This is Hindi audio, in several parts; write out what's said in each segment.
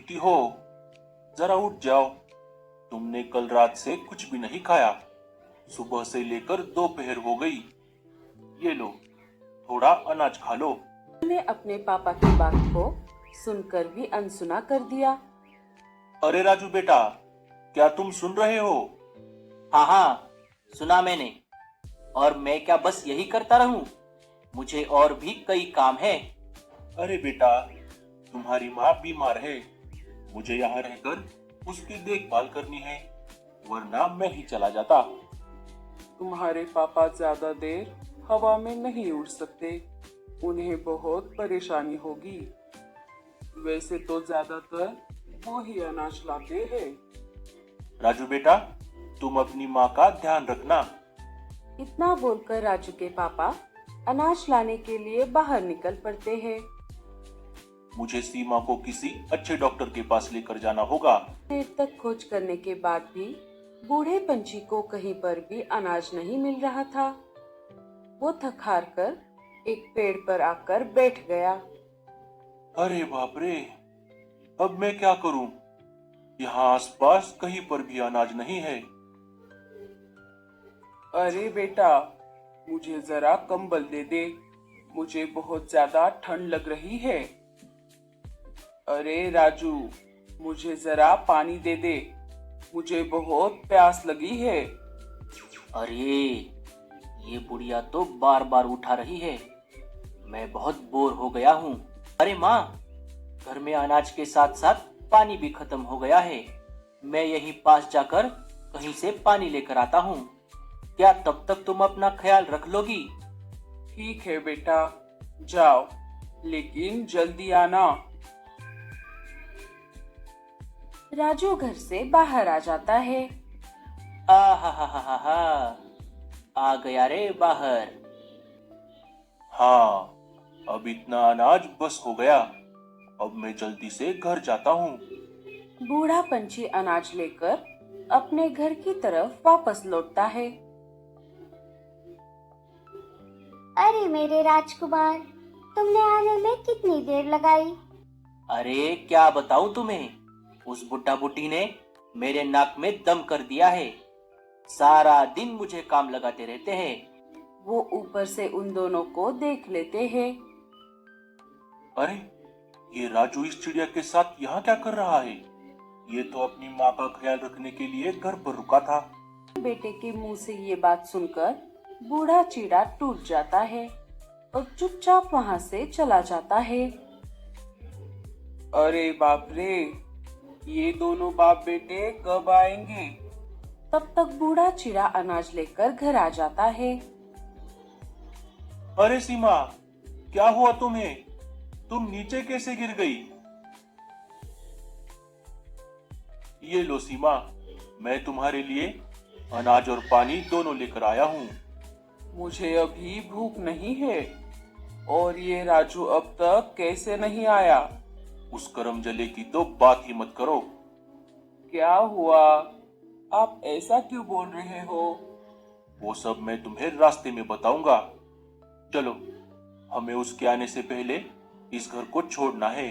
बेटी हो, जरा उठ जाओ। तुमने कल रात से कुछ भी नहीं खाया। सुबह से लेकर दोपहर हो गई। ये लो, थोड़ा अनाज खा लो। ने अपने पापा की बात को सुनकर भी अनसुना कर दिया। अरे राजू बेटा, क्या तुम सुन रहे हो? हाँ हाँ, सुना मैंने। और मैं क्या बस यही करता रहूं? मुझे और भी कई काम है। अरे बेटा, तुम्हारी माँ बीमार है। मुझे यहाँ रहकर उसकी देखभाल करनी है, वरना मैं ही चला जाता। तुम्हारे पापा ज्यादा देर हवा में नहीं उड़ सकते, उन्हें बहुत परेशानी होगी। वैसे तो ज्यादातर वो ही अनाज लाते हैं। राजू बेटा, तुम अपनी माँ का ध्यान रखना। इतना बोलकर राजू के पापा अनाज लाने के लिए बाहर निकल पड़ते हैं। मुझे सीमा को किसी अच्छे डॉक्टर के पास लेकर जाना होगा। देर तक खोज करने के बाद भी बूढ़े पंछी को कहीं पर भी अनाज नहीं मिल रहा था। वो थक हार कर एक पेड़ पर आकर बैठ गया। अरे बाप रे, अब मैं क्या करूं? यहाँ आसपास कहीं पर भी अनाज नहीं है। अरे बेटा, मुझे जरा कंबल दे दे, मुझे बहुत ज्यादा ठंड लग रही है। अरे राजू, मुझे जरा पानी दे दे, मुझे बहुत प्यास लगी है। अरे, ये बुढ़िया तो बार बार उठा रही है। मैं बहुत बोर हो गया हूँ। अरे माँ, घर में अनाज के साथ साथ पानी भी खत्म हो गया है। मैं यहीं पास जाकर कहीं से पानी लेकर आता हूँ। क्या तब तक तुम अपना ख्याल रख लोगी? ठीक है बेटा, जाओ, लेकिन जल्दी आना। राजू घर से बाहर आ जाता है। आ हा हा हा हा हा, आ गया रे बाहर। हाँ, अब इतना अनाज बस हो गया। अब मैं जल्दी से घर जाता हूँ। बूढ़ा पंछी अनाज लेकर अपने घर की तरफ वापस लौटता है। अरे मेरे राजकुमार, तुमने आने में कितनी देर लगाई? अरे क्या बताऊं तुम्हें, उस बुड्ढा बुड्ढी ने मेरे नाक में दम कर दिया है। सारा दिन मुझे काम लगाते रहते हैं। वो ऊपर से उन दोनों को देख लेते हैं। अरे, ये राजू इस चिड़िया के साथ यहाँ क्या कर रहा है? ये तो अपनी माँ का ख्याल रखने के लिए घर पर रुका था। बेटे के मुंह से ये बात सुनकर बूढ़ा चिड़ा टूट जाता है और चुपचाप वहाँ से चला जाता है। अरे बाप रे, ये दोनों बाप बेटे कब आएंगे? तब तक बूढ़ा चिड़ा अनाज लेकर घर आ जाता है। अरे सीमा, क्या हुआ तुम्हें? तुम नीचे कैसे गिर गई? ये लो सीमा, मैं तुम्हारे लिए अनाज और पानी दोनों लेकर आया हूँ। मुझे अभी भूख नहीं है। और ये राजू अब तक कैसे नहीं आया? उस करम जले की तो बात ही मत करो। क्या हुआ? आप ऐसा क्यों बोल रहे हो? वो सब मैं तुम्हें रास्ते में बताऊंगा। चलो, हमें उसके आने से पहले इस घर को छोड़ना है।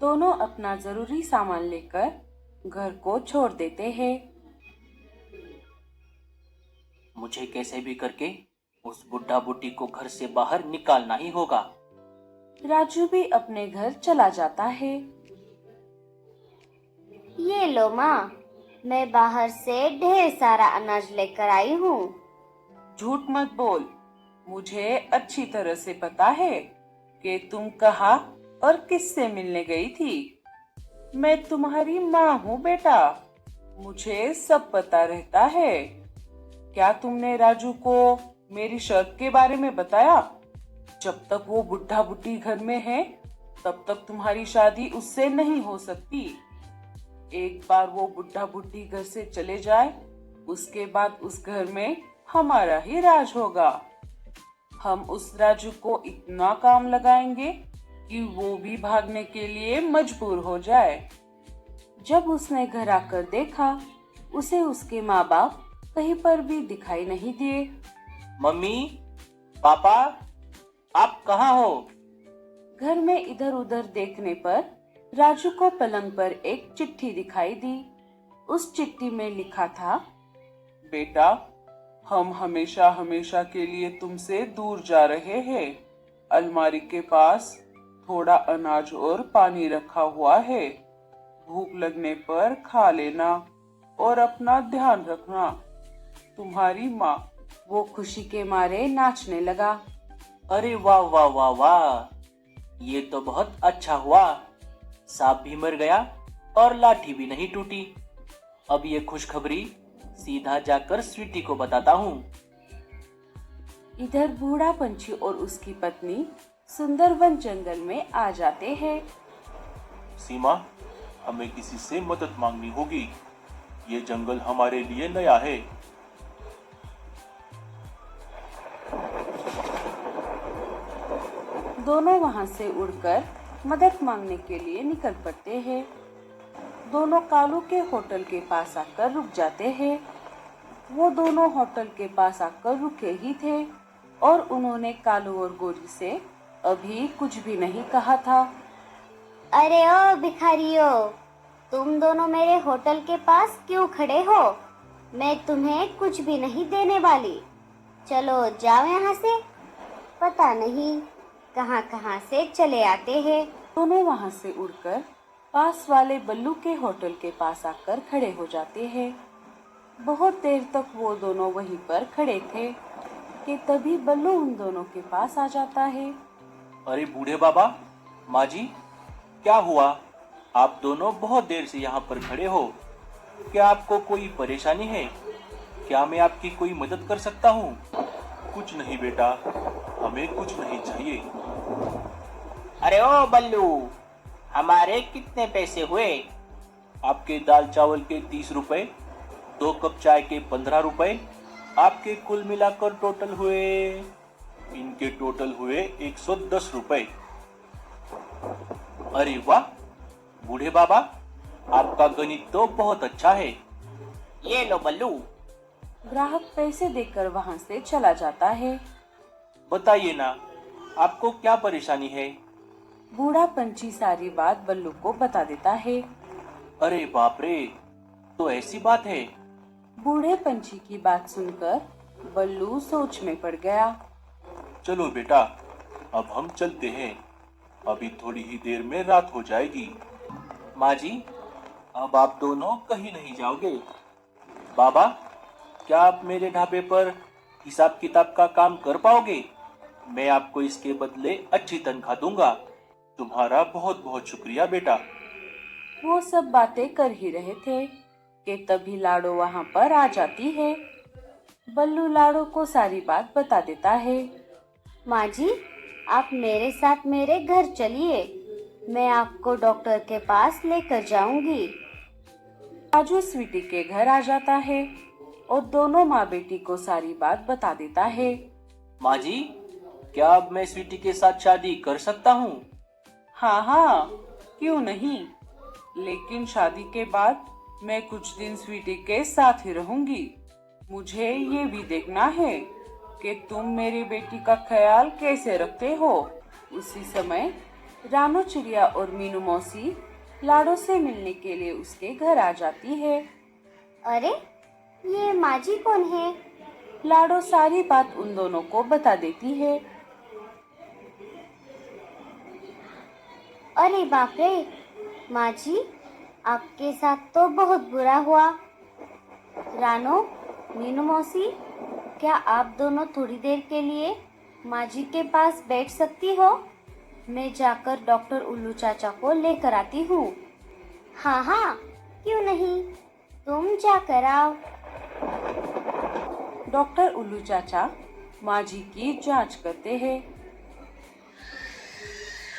दोनों अपना जरूरी सामान लेकर घर को छोड़ देते हैं। मुझे कैसे भी करके उस बुड्ढा बुड्ढी को घर से बाहर निकालना ही होगा। राजू भी अपने घर चला जाता है। ये लो माँ, मैं बाहर से ढेर सारा अनाज लेकर आई हूँ। झूठ मत बोल, मुझे अच्छी तरह से पता है कि तुम कहाँ और किससे मिलने गई थी। मैं तुम्हारी माँ हूँ बेटा, मुझे सब पता रहता है। क्या तुमने राजू को मेरी शर्त के बारे में बताया? जब तक वो बुढ़ा बुढ़ी घर में है, तब तक तुम्हारी शादी उससे नहीं हो सकती। एक बार वो बुढ़ा बुढ़ी घर से चले जाए, उसके बाद उस घर में हमारा ही राज होगा। हम उस राजू को इतना काम लगाएंगे कि वो भी भागने के लिए मजबूर हो जाए। जब उसने घर आकर देखा, उसे उसके माँ बाप कहीं पर भी दिखाई नहीं दिए। मम्मी, पापा, आप कहाँ हो? घर में इधर उधर देखने पर राजू को पलंग पर एक चिट्ठी दिखाई दी। उस चिट्ठी में लिखा था, बेटा, हम हमेशा हमेशा के लिए तुमसे दूर जा रहे हैं। अलमारी के पास थोड़ा अनाज और पानी रखा हुआ है। भूख लगने पर खा लेना और अपना ध्यान रखना। तुम्हारी माँ। वो खुशी के मारे नाचने लगा। अरे वाह वाह वाह वाह, ये तो बहुत अच्छा हुआ। सांप भी मर गया और लाठी भी नहीं टूटी। अब ये खुशखबरी सीधा जाकर स्वीटी को बताता हूँ। इधर बूढ़ा पंछी और उसकी पत्नी सुंदरवन जंगल में आ जाते हैं। सीमा, हमें किसी से मदद मांगनी होगी। ये जंगल हमारे लिए नया है। दोनों वहां से उड़कर मदद मांगने के लिए निकल पड़ते हैं। दोनों कालू के होटल के पास आकर रुक जाते हैं। वो दोनों होटल के पास आकर रुके ही थे और उन्होंने कालू और गोरी से अभी कुछ भी नहीं कहा था। अरे ओ भिखारियों, तुम दोनों मेरे होटल के पास क्यों खड़े हो? मैं तुम्हें कुछ भी नहीं देने वाली। चलो जाओ यहाँ से। पता नहीं कहाँ कहाँ से चले आते हैं। दोनों वहां से उड़कर पास वाले बल्लू के होटल के पास आकर खड़े हो जाते हैं। बहुत देर तक वो दोनों वहीं पर खड़े थे कि तभी बल्लू उन दोनों के पास आ जाता है। अरे बूढ़े बाबा, माँ जी, क्या हुआ? आप दोनों बहुत देर से यहाँ पर खड़े हो। क्या आपको कोई परेशानी है? क्या मैं आपकी कोई मदद कर सकता हूँ? कुछ नहीं बेटा, हमें कुछ नहीं चाहिए। अरे ओ बल्लू, हमारे कितने पैसे हुए? आपके दाल चावल के 30 रुपए, 2 कप चाय के 15 रुपए, आपके कुल मिलाकर टोटल हुए, इनके टोटल हुए 110 रुपए। अरे वाह बूढ़े बाबा, आपका गणित तो बहुत अच्छा है। ये लो बल्लू। ग्राहक पैसे देकर वहां से चला जाता है। बताइए ना, आपको क्या परेशानी है? बूढ़ा पंछी सारी बात बल्लू को बता देता है। अरे बाप रे, तो ऐसी बात है? बूढ़े पंछी की बात सुनकर बल्लू सोच में पड़ गया। चलो बेटा, अब हम चलते हैं। अभी थोड़ी ही देर में रात हो जाएगी। माँ जी, अब आप दोनों कहीं नहीं जाओगे। बाबा, क्या आप मेरे ढाबे पर हिसाब किताब का काम कर पाओगे? मैं आपको इसके बदले अच्छी तनख्वाह दूंगा। तुम्हारा बहुत बहुत शुक्रिया बेटा। वो सब बातें कर ही रहे थे कि तभी लाडो वहां पर आ जाती है। बल्लू लाडो को सारी बात बता देता है। माँ जी, आप मेरे साथ मेरे घर चलिए। मैं आपको डॉक्टर के पास लेकर जाऊंगी। राजू स्वीटी के घर आ जाता है और दोनों माँ बेटी को सारी बात बता देता है। माँ जी, क्या अब मैं स्वीटी के साथ शादी कर सकता हूँ? हाँ हाँ, क्यों नहीं। लेकिन शादी के बाद मैं कुछ दिन स्वीटी के साथ ही रहूंगी। मुझे ये भी देखना है कि तुम मेरी बेटी का ख्याल कैसे रखते हो। उसी समय रानू चिड़िया और मीनू मौसी लाडो से मिलने के लिए उसके घर आ जाती है। अरे ये माँ जी कौन है? लाडो सारी बात उन दोनों को बता देती है। अरे बाप रे, माँ जी, आपके साथ तो बहुत बुरा हुआ। रानो, मीनू मौसी, क्या आप दोनों थोड़ी देर के लिए माँ जी के पास बैठ सकती हो? मैं जाकर डॉक्टर उल्लू चाचा को लेकर आती हूँ। हाँ हाँ, क्यों नहीं, तुम जाकर आओ। डॉक्टर उल्लू चाचा माँ जी की जांच करते हैं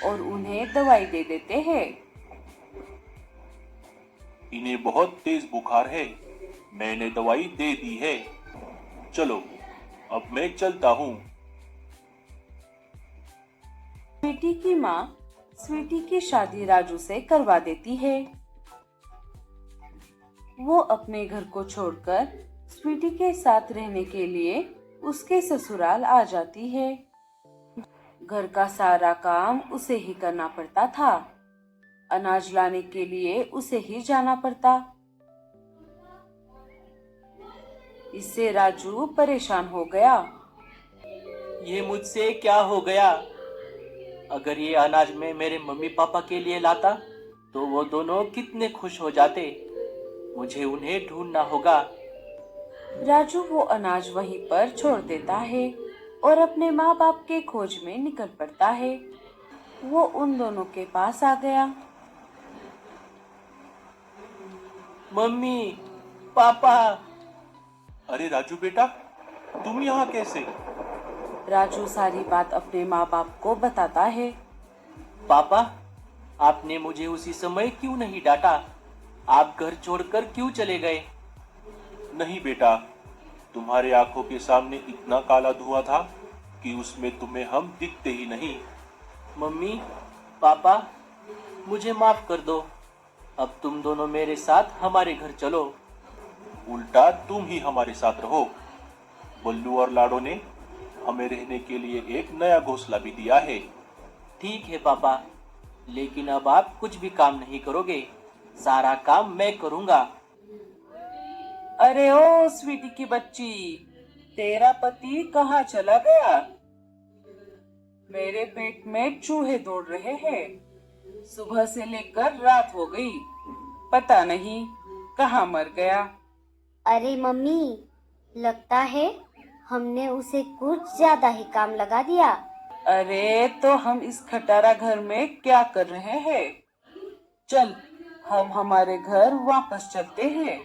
और उन्हें दवाई दे देते हैं। इन्हें बहुत तेज बुखार है। मैंने दवाई दे दी है। चलो, अब मैं चलता हूँ। स्वीटी की माँ स्वीटी की शादी राजू से करवा देती है। वो अपने घर को छोड़कर स्वीटी के साथ रहने के लिए उसके ससुराल आ जाती है। घर का सारा काम उसे ही करना पड़ता था। अनाज लाने के लिए उसे ही जाना पड़ता। इससे राजू परेशान हो गया। ये मुझसे क्या हो गया? अगर ये अनाज मैं मेरे मम्मी पापा के लिए लाता तो वो दोनों कितने खुश हो जाते। मुझे उन्हें ढूंढना होगा। राजू वो अनाज वहीं पर छोड़ देता है और अपने माँ बाप के खोज में निकल पड़ता है। वो उन दोनों के पास आ गया। मम्मी, पापा। अरे राजू बेटा, तुम यहाँ कैसे? राजू सारी बात अपने माँ बाप को बताता है। पापा, आपने मुझे उसी समय क्यों नहीं डांटा? आप घर छोड़कर क्यों चले गए? नहीं बेटा, तुम्हारे आंखों के सामने इतना काला धुआं था कि उसमें तुम्हें हम दिखते ही नहीं। मम्मी, पापा, मुझे माफ कर दो। अब तुम दोनों मेरे साथ हमारे घर चलो। उल्टा तुम ही हमारे साथ रहो। बल्लू और लाडो ने हमें रहने के लिए एक नया घोंसला भी दिया है। ठीक है पापा, लेकिन अब आप कुछ भी काम नहीं करोगे। सारा काम मैं करूँगा। अरे ओ स्वीटी की बच्ची, तेरा पति कहाँ चला गया? मेरे पेट में चूहे दौड़ रहे हैं। सुबह से लेकर रात हो गई, पता नहीं कहाँ मर गया। अरे मम्मी, लगता है हमने उसे कुछ ज्यादा ही काम लगा दिया। अरे तो हम इस खटारा घर में क्या कर रहे हैं? चल, हम हमारे घर वापस चलते हैं।